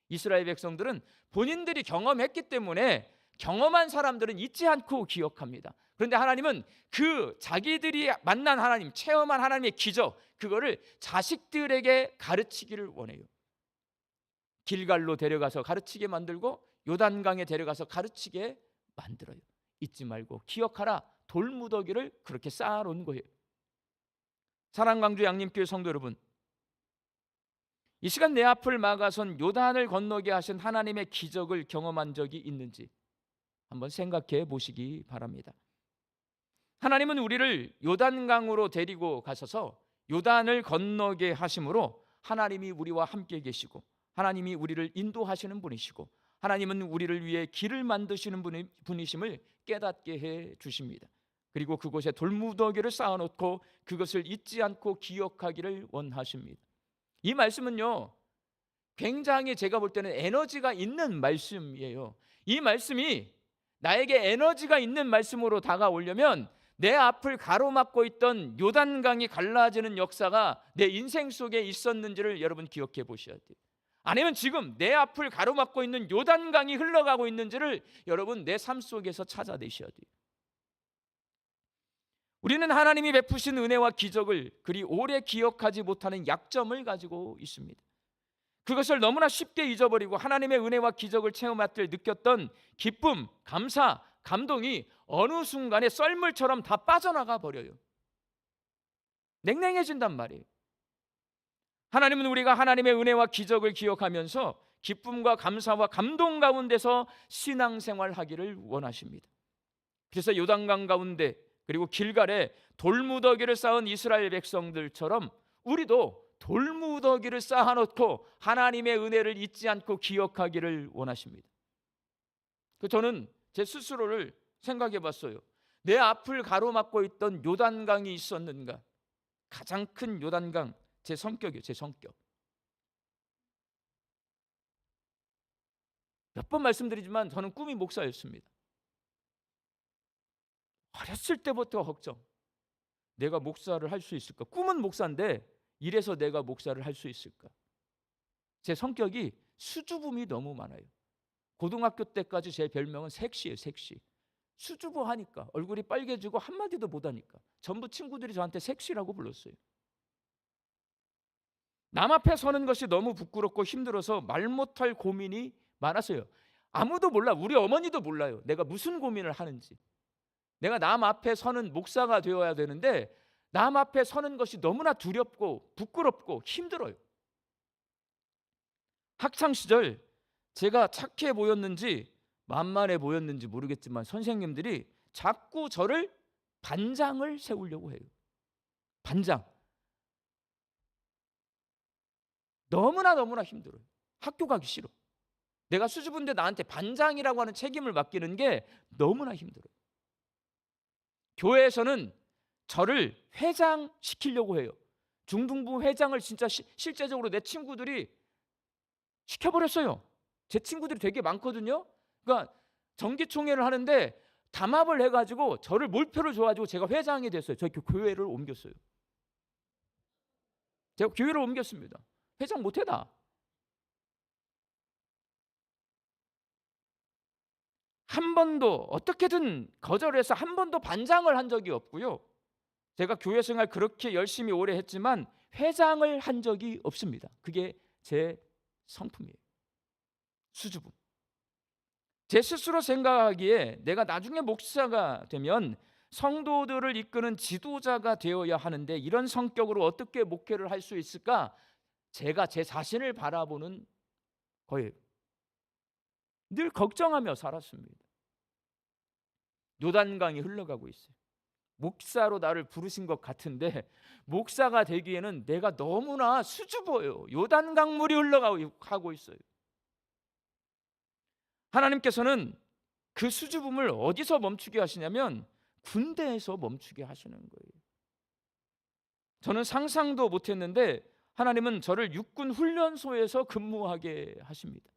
이스라엘 백성들은 본인들이 경험했기 때문에 경험한 사람들은 잊지 않고 기억합니다. 그런데 하나님은 그 자기들이 만난 하나님, 체험한 하나님의 기적, 그거를 자식들에게 가르치기를 원해요. 길갈로 데려가서 가르치게 만들고 요단강에 데려가서 가르치게 만들어요. 잊지 말고 기억하라. 돌무더기를 그렇게 쌓아놓은 거예요. 사랑광주 양림교회 성도 여러분, 이 시간 내 앞을 막아선 요단을 건너게 하신 하나님의 기적을 경험한 적이 있는지 한번 생각해 보시기 바랍니다. 하나님은 우리를 요단강으로 데리고 가셔서 요단을 건너게 하심으로 하나님이 우리와 함께 계시고 하나님이 우리를 인도하시는 분이시고 하나님은 우리를 위해 길을 만드시는 분이심을 깨닫게 해 주십니다. 그리고 그곳에 돌무더기를 쌓아놓고 그것을 잊지 않고 기억하기를 원하십니다. 이 말씀은요, 굉장히 제가 볼 때는 에너지가 있는 말씀이에요. 이 말씀이 나에게 에너지가 있는 말씀으로 다가오려면 내 앞을 가로막고 있던 요단강이 갈라지는 역사가 내 인생 속에 있었는지를 여러분 기억해 보셔야 돼요. 아니면 지금 내 앞을 가로막고 있는 요단강이 흘러가고 있는지를 여러분 내 삶 속에서 찾아내셔야 돼요. 우리는 하나님이 베푸신 은혜와 기적을 그리 오래 기억하지 못하는 약점을 가지고 있습니다. 그것을 너무나 쉽게 잊어버리고 하나님의 은혜와 기적을 체험할 때 느꼈던 기쁨, 감사, 감동이 어느 순간에 썰물처럼 다 빠져나가 버려요. 냉랭해진단 말이에요. 하나님은 우리가 하나님의 은혜와 기적을 기억하면서 기쁨과 감사와 감동 가운데서 신앙생활하기를 원하십니다. 그래서 요단강 가운데 그리고 길갈에 돌무더기를 쌓은 이스라엘 백성들처럼 우리도 돌무더기를 쌓아놓고 하나님의 은혜를 잊지 않고 기억하기를 원하십니다. 저는 제 스스로를 생각해 봤어요. 내 앞을 가로막고 있던 요단강이 있었는가? 가장 큰 요단강, 제 성격이에요. 제 성격. 몇 번 말씀드리지만 저는 꿈이 목사였습니다. 어렸을 때부터 걱정. 내가 목사를 할 수 있을까? 꿈은 목사인데 이래서 내가 목사를 할 수 있을까? 제 성격이 수줍음이 너무 많아요. 고등학교 때까지 제 별명은 색시예요. 색시. 수줍어하니까 얼굴이 빨개지고 한마디도 못하니까 전부 친구들이 저한테 색시라고 불렀어요. 남 앞에 서는 것이 너무 부끄럽고 힘들어서 말 못할 고민이 많았어요. 아무도 몰라. 우리 어머니도 몰라요. 내가 무슨 고민을 하는지. 내가 남 앞에 서는 목사가 되어야 되는데 남 앞에 서는 것이 너무나 두렵고 부끄럽고 힘들어요. 학창 시절 제가 착해 보였는지 만만해 보였는지 모르겠지만 선생님들이 자꾸 저를 반장을 세우려고 해요. 반장. 너무나 힘들어요. 학교 가기 싫어. 내가 수줍은데 나한테 반장이라고 하는 책임을 맡기는 게 너무나 힘들어요. 교회에서는 저를 회장시키려고 해요. 중등부 회장을 진짜 실제적으로 내 친구들이 시켜버렸어요. 제 친구들이 되게 많거든요. 그러니까 정기총회를 하는데 담합을 해가지고 저를 몰표를 줘가지고 제가 회장이 됐어요. 저희 교회를 옮겼어요. 제가 교회를 옮겼습니다. 회장 못해 나. 한 번도 어떻게든 거절해서 한 번도 반장을 한 적이 없고요. 제가 교회 생활 그렇게 열심히 오래 했지만 회장을 한 적이 없습니다. 그게 제 성품이에요. 수줍음. 제 스스로 생각하기에 내가 나중에 목사가 되면 성도들을 이끄는 지도자가 되어야 하는데 이런 성격으로 어떻게 목회를 할 수 있을까? 제가 제 자신을 바라보는 거예요. 늘 걱정하며 살았습니다. 요단강이 흘러가고 있어요. 목사로 나를 부르신 것 같은데 목사가 되기에는 내가 너무나 수줍어요. 요단강물이 흘러가고 있어요. 하나님께서는 그 수줍음을 어디서 멈추게 하시냐면 군대에서 멈추게 하시는 거예요. 저는 상상도 못했는데 하나님은 저를 육군 훈련소에서 근무하게 하십니다.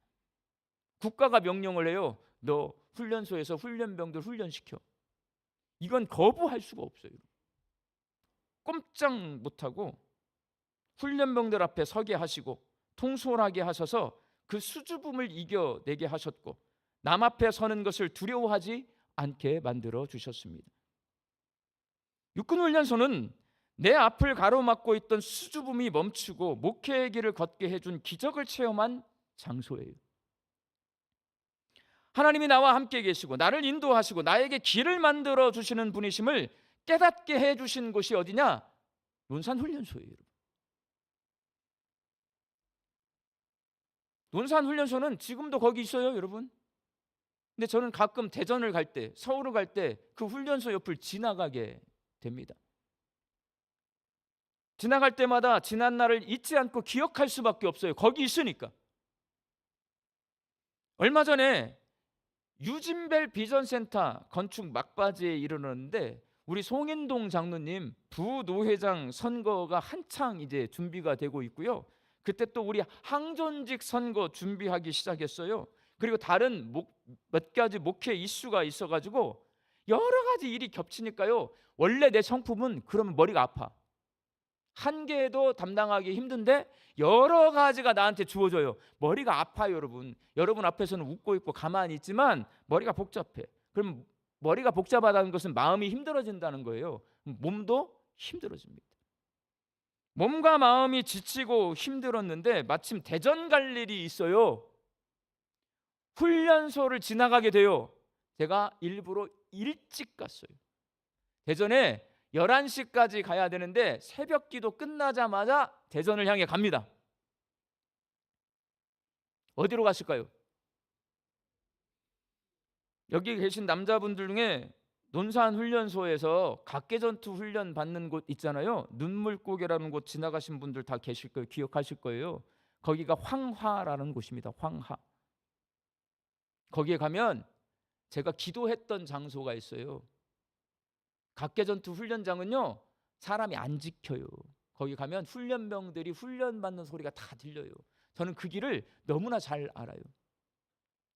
국가가 명령을 해요. 너 훈련소에서 훈련병들 훈련시켜. 이건 거부할 수가 없어요. 꼼짝 못하고 훈련병들 앞에 서게 하시고 통솔하게 하셔서 그 수줍음을 이겨내게 하셨고 남 앞에 서는 것을 두려워하지 않게 만들어 주셨습니다. 육군훈련소는 내 앞을 가로막고 있던 수줍음이 멈추고 목회의 길을 걷게 해준 기적을 체험한 장소예요. 하나님이 나와 함께 계시고 나를 인도하시고 나에게 길을 만들어 주시는 분이심을 깨닫게 해주신 곳이 어디냐? 논산훈련소예요. 여러분. 논산훈련소는 지금도 거기 있어요, 여러분. 근데 저는 가끔 대전을 갈 때, 서울을 갈 때 그 훈련소 옆을 지나가게 됩니다. 지나갈 때마다 지난 날을 잊지 않고 기억할 수밖에 없어요. 거기 있으니까. 얼마 전에 유진벨 비전센터 건축 막바지에 이르렀는데 우리 송인동 장로님 부노회장 선거가 한창 이제 준비가 되고 있고요. 그때 또 우리 항존직 선거 준비하기 시작했어요. 그리고 다른 몇 가지 목회 이슈가 있어가지고 여러 가지 일이 겹치니까요. 원래 내 성품은 그러면 머리가 아파. 한 개도 담당하기 힘든데 여러 가지가 나한테 주어져요. 머리가 아파요, 여러분. 여러분 앞에서는 웃고 있고 가만히 있지만 머리가 복잡해. 그럼 머리가 복잡하다는 것은 마음이 힘들어진다는 거예요. 몸도 힘들어집니다. 몸과 마음이 지치고 힘들었는데 마침 대전 갈 일이 있어요. 훈련소를 지나가게 돼요. 제가 일부러 일찍 갔어요. 대전에 11시까지 가야 되는데 새벽 기도 끝나자마자 대전을 향해 갑니다. 어디로 갔을까요? 여기 계신 남자분들 중에 논산훈련소에서 각개전투 훈련 받는 곳 있잖아요. 눈물고개라는 곳 지나가신 분들 다 계실 거예요. 기억하실 거예요. 거기가 황화라는 곳입니다. 황화. 거기에 가면 제가 기도했던 장소가 있어요. 각개전투 훈련장은요 사람이 안 지켜요. 거기 가면 훈련병들이 훈련받는 소리가 다 들려요. 저는 그 길을 너무나 잘 알아요.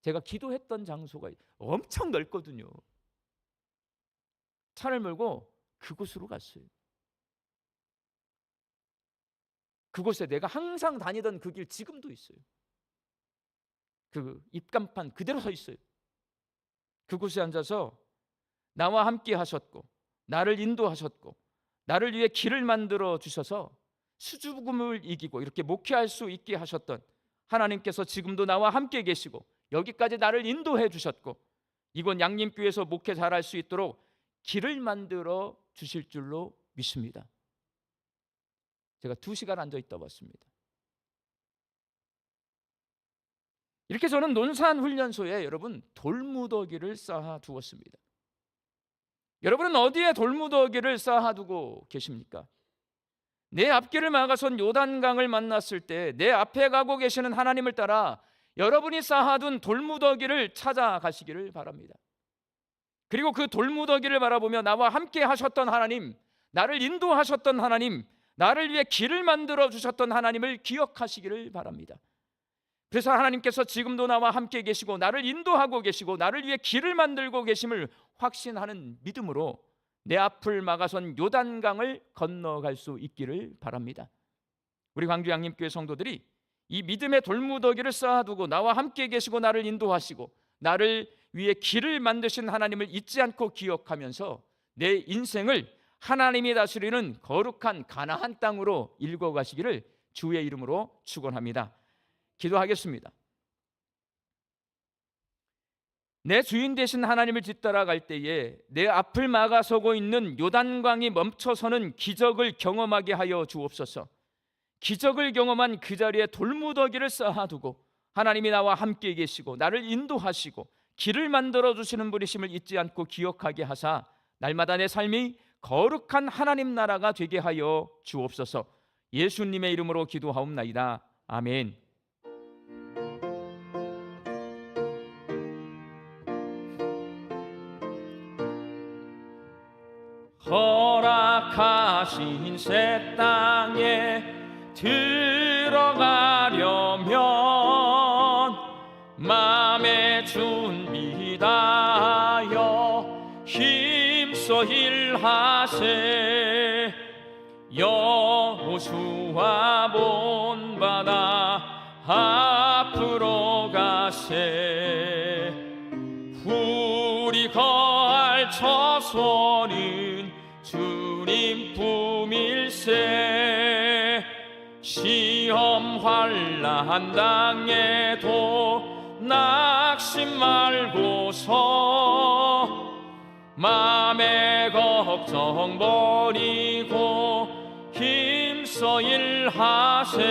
제가 기도했던 장소가 엄청 넓거든요. 차를 몰고 그곳으로 갔어요. 그곳에 내가 항상 다니던 그 길 지금도 있어요. 그 입간판 그대로 서 있어요. 그곳에 앉아서 나와 함께 하셨고 나를 인도하셨고 나를 위해 길을 만들어 주셔서 수줍음을 이기고 이렇게 목회할 수 있게 하셨던 하나님께서 지금도 나와 함께 계시고 여기까지 나를 인도해 주셨고 이곳 양림교회에서 목회 잘할 수 있도록 길을 만들어 주실 줄로 믿습니다. 제가 2시간 앉아 있다 왔습니다. 이렇게 저는 논산훈련소에 여러분 돌무더기를 쌓아두었습니다. 여러분은 어디에 돌무더기를 쌓아두고 계십니까? 내 앞길을 막아선 요단강을 만났을 때 내 앞에 가고 계시는 하나님을 따라 여러분이 쌓아둔 돌무더기를 찾아가시기를 바랍니다. 그리고 그 돌무더기를 바라보며 나와 함께 하셨던 하나님, 나를 인도하셨던 하나님, 나를 위해 길을 만들어 주셨던 하나님을 기억하시기를 바랍니다. 그래서 하나님께서 지금도 나와 함께 계시고 나를 인도하고 계시고 나를 위해 길을 만들고 계심을 확신하는 믿음으로 내 앞을 막아선 요단강을 건너갈 수 있기를 바랍니다. 우리 광주 양림교회 성도들이 이 믿음의 돌무더기를 쌓아두고 나와 함께 계시고 나를 인도하시고 나를 위해 길을 만드신 하나님을 잊지 않고 기억하면서 내 인생을 하나님이 다스리는 거룩한 가나안 땅으로 읽어가시기를 주의 이름으로 축원합니다. 기도하겠습니다. 내 주인 되신 하나님을 뒤따라갈 때에 내 앞을 막아서고 있는 요단강이 멈춰서는 기적을 경험하게 하여 주옵소서. 기적을 경험한 그 자리에 돌무더기를 쌓아두고 하나님이 나와 함께 계시고 나를 인도하시고 길을 만들어 주시는 분이심을 잊지 않고 기억하게 하사 날마다 내 삶이 거룩한 하나님 나라가 되게 하여 주옵소서. 예수님의 이름으로 기도하옵나이다. 아멘. 허락하신 새 땅에 들어가려면 마음의 준비 다하여 힘써 일하세. 여호수아 본받아 앞으로 가세. 우리 거할 처소는 주님 품일세. 시험 환난 당해도 낙심 말고서 맘의 걱정 버리고 힘써 일하세.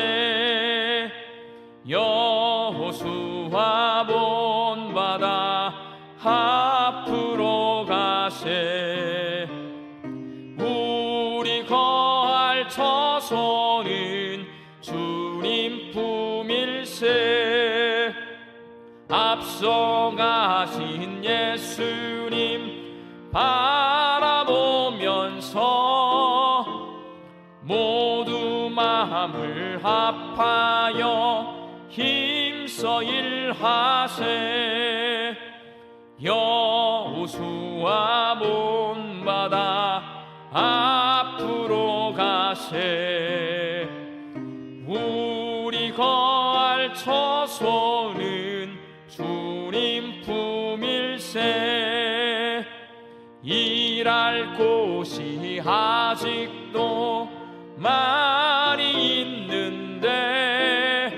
여호수아 본받아 앞으로 가세. 우리 거할 처소는 주님 품일세. 앞서가신 예수님 바라보면서 모두 마음을 합하여 힘써 일하세. 여호수아 본받아 앞으로 가세. 우리 거할 처소는 주님 품일세. 일할 곳이 아직도 많이 있는데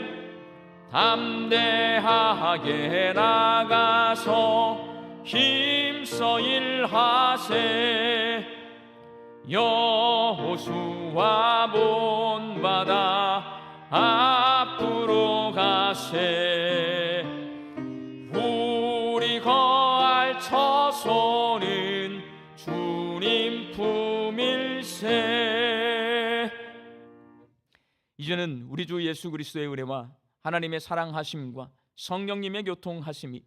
담대하게 나가서 힘써 일하세. 여호수아 본받아 앞으로 가세. 우리 거할 처소는 주님 품일세. 이제는 우리 주 예수 그리스도의 은혜와 하나님의 사랑하심과 성령님의 교통하심이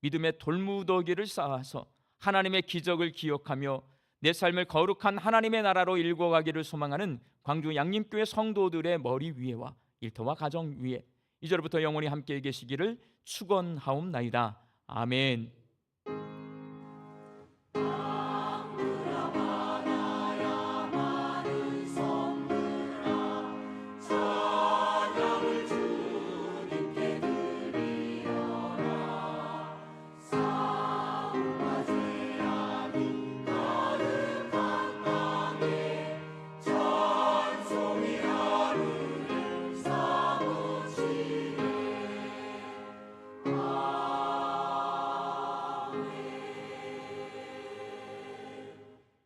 믿음의 돌무더기를 쌓아서 하나님의 기적을 기억하며 내 삶을 거룩한 하나님의 나라로 일궈가기를 소망하는 광주 양림교회 성도들의 머리 위에와 일터와 가정 위에 이제부터 영원히 함께 계시기를 축원하옵나이다. 아멘.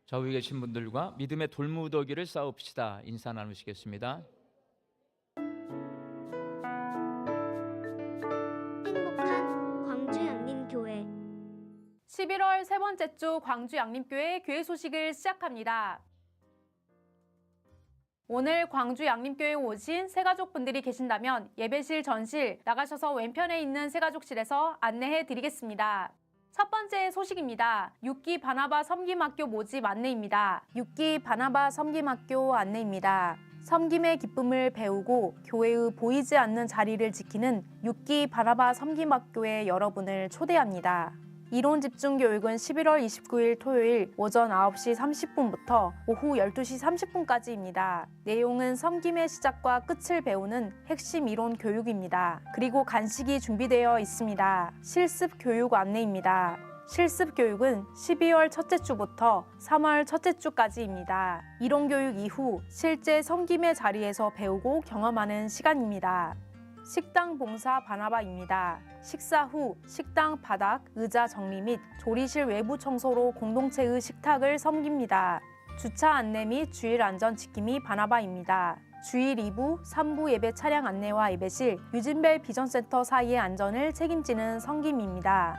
좌우에 계신 분들과 믿음의 돌무더기를 쌓읍시다. 인사 나누시겠습니다. 11월 세 번째 주 광주 양림교회 교회 소식을 시작합니다. 오늘 광주 양림교회에 오신 새가족분들이 계신다면 예배실 전실 나가셔서 왼편에 있는 새가족실에서 안내해 드리겠습니다. 첫 번째 소식입니다. 6기 바나바 섬김학교 모집 안내입니다. 6기 바나바 섬김학교 안내입니다. 섬김의 기쁨을 배우고 교회의 보이지 않는 자리를 지키는 6기 바나바 섬김학교에 여러분을 초대합니다. 이론 집중 교육은 11월 29일 토요일 오전 9시 30분부터 오후 12시 30분까지입니다. 내용은 섬김의 시작과 끝을 배우는 핵심 이론 교육입니다. 그리고 간식이 준비되어 있습니다. 실습 교육 안내입니다. 실습 교육은 12월 첫째 주부터 3월 첫째 주까지입니다. 이론 교육 이후 실제 섬김의 자리에서 배우고 경험하는 시간입니다. 식당 봉사 바나바입니다. 식사 후 식당 바닥, 의자 정리 및 조리실 외부 청소로 공동체의 식탁을 섬깁니다. 주차 안내 및 주일 안전 지킴이 바나바입니다. 주일 2부, 3부 예배 차량 안내와 예배실, 유진벨 비전센터 사이의 안전을 책임지는 섬김입니다.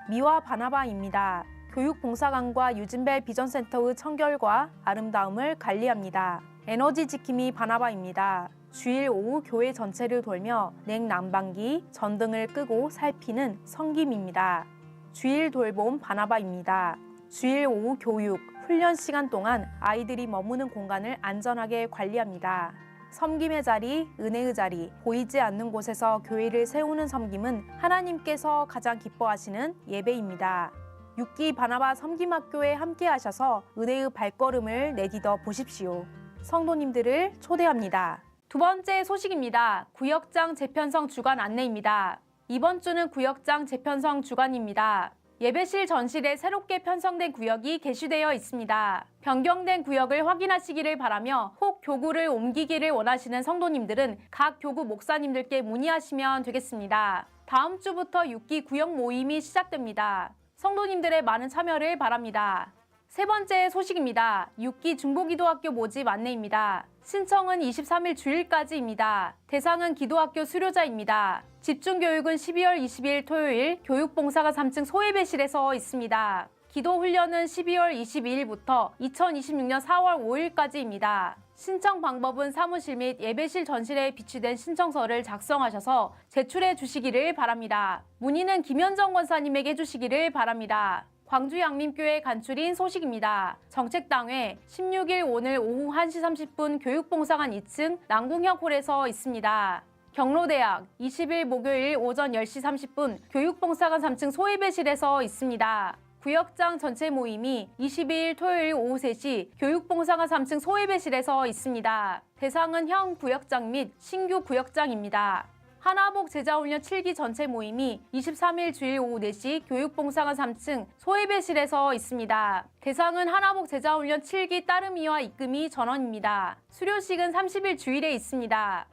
미화 바나바입니다. 교육봉사관과 유진벨 비전센터의 청결과 아름다움을 관리합니다. 에너지 지킴이 바나바입니다. 주일 오후 교회 전체를 돌며 냉난방기, 전등을 끄고 살피는 섬김입니다. 주일 돌봄 바나바입니다. 주일 오후 교육, 훈련 시간 동안 아이들이 머무는 공간을 안전하게 관리합니다. 섬김의 자리, 은혜의 자리, 보이지 않는 곳에서 교회를 세우는 섬김은 하나님께서 가장 기뻐하시는 예배입니다. 6기 바나바 섬김학교에 함께 하셔서 은혜의 발걸음을 내딛어 보십시오. 성도님들을 초대합니다. 두 번째 소식입니다. 구역장 재편성 주간 안내입니다. 이번 주는 구역장 재편성 주간입니다. 예배실 전실에 새롭게 편성된 구역이 게시되어 있습니다. 변경된 구역을 확인하시기를 바라며 혹 교구를 옮기기를 원하시는 성도님들은 각 교구 목사님들께 문의하시면 되겠습니다. 다음 주부터 6기 구역 모임이 시작됩니다. 성도님들의 많은 참여를 바랍니다. 세 번째 소식입니다. 6기 중보기도학교 모집 안내입니다. 신청은 23일 주일까지입니다. 대상은 기도학교 수료자입니다. 집중교육은 12월 20일 토요일 교육봉사가 3층 소예배실에서 있습니다. 기도훈련은 12월 22일부터 2026년 4월 5일까지입니다. 신청 방법은 사무실 및 예배실 전실에 비치된 신청서를 작성하셔서 제출해 주시기를 바랍니다. 문의는 김현정 권사님에게 해주시기를 바랍니다. 광주 양림교회 간추린 소식입니다. 정책당회 16일 오늘 오후 1시 30분 교육봉사관 2층 남궁혁 홀에서 있습니다. 경로대학 20일 목요일 오전 10시 30분 교육봉사관 3층 소예배실에서 있습니다. 구역장 전체 모임이 22일 토요일 오후 3시 교육봉사관 3층 소예배실에서 있습니다. 대상은 형 구역장 및 신규 구역장입니다. 하나복 제자훈련 7기 전체 모임이 23일 주일 오후 4시 교육봉사관 3층 소예배실에서 있습니다. 대상은 하나복 제자훈련 7기 따름이와 입금이 전원입니다. 수료식은 30일 주일에 있습니다.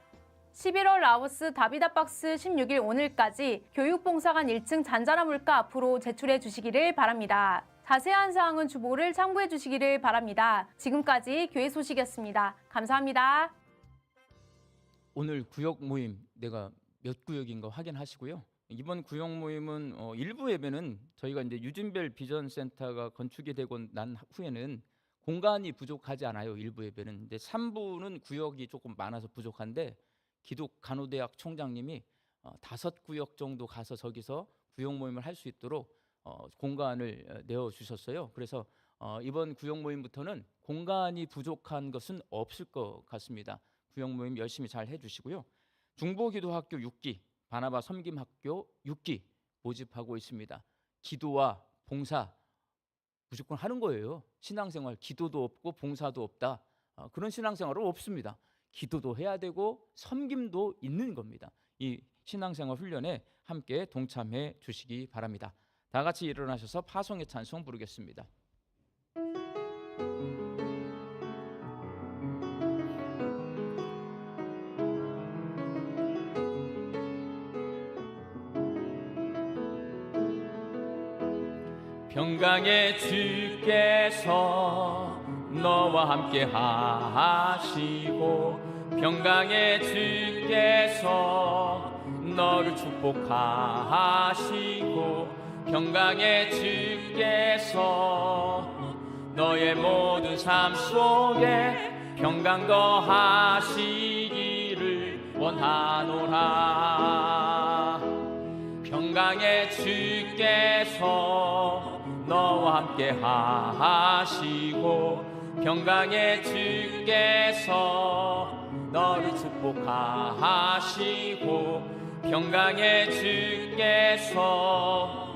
11월 라오스 다비다박스 16일 오늘까지 교육봉사관 1층 잔잔한 물가 앞으로 제출해 주시기를 바랍니다. 자세한 사항은 주보를 참고해 주시기를 바랍니다. 지금까지 교회 소식이었습니다. 감사합니다. 오늘 구역 모임 내가 몇 구역인가 확인하시고요. 이번 구역 모임은 일부 예배는 저희가 이제 유진벨 비전센터가 건축이 되고 난 후에는 공간이 부족하지 않아요. 일부 예배는. 근데 3부는 구역이 조금 많아서 부족한데 기독 간호대학 총장님이 5구역 정도 가서 저기서 구역 모임을 할 수 있도록 공간을 내어 주셨어요. 그래서 이번 구역 모임부터는 공간이 부족한 것은 없을 것 같습니다. 구역 모임 열심히 잘 해주시고요. 중보기도학교 6기, 바나바 섬김학교 6기 모집하고 있습니다. 기도와 봉사 무조건 하는 거예요. 신앙생활 기도도 없고 봉사도 없다. 그런 신앙생활은 없습니다. 기도도 해야 되고 섬김도 있는 겁니다. 이 신앙생활 훈련에 함께 동참해 주시기 바랍니다. 다 같이 일어나셔서 파송의 찬송 부르겠습니다. 평강의 주께서 너와 함께 하시고 평강의 주께서 너를 축복하시고 평강의 주께서 너의 모든 삶 속에 평강 거하시기를 원하노라. 평강의 주께서 너와 함께 하시고 평강의 주께서 너를 축복하시고 평강의 주께서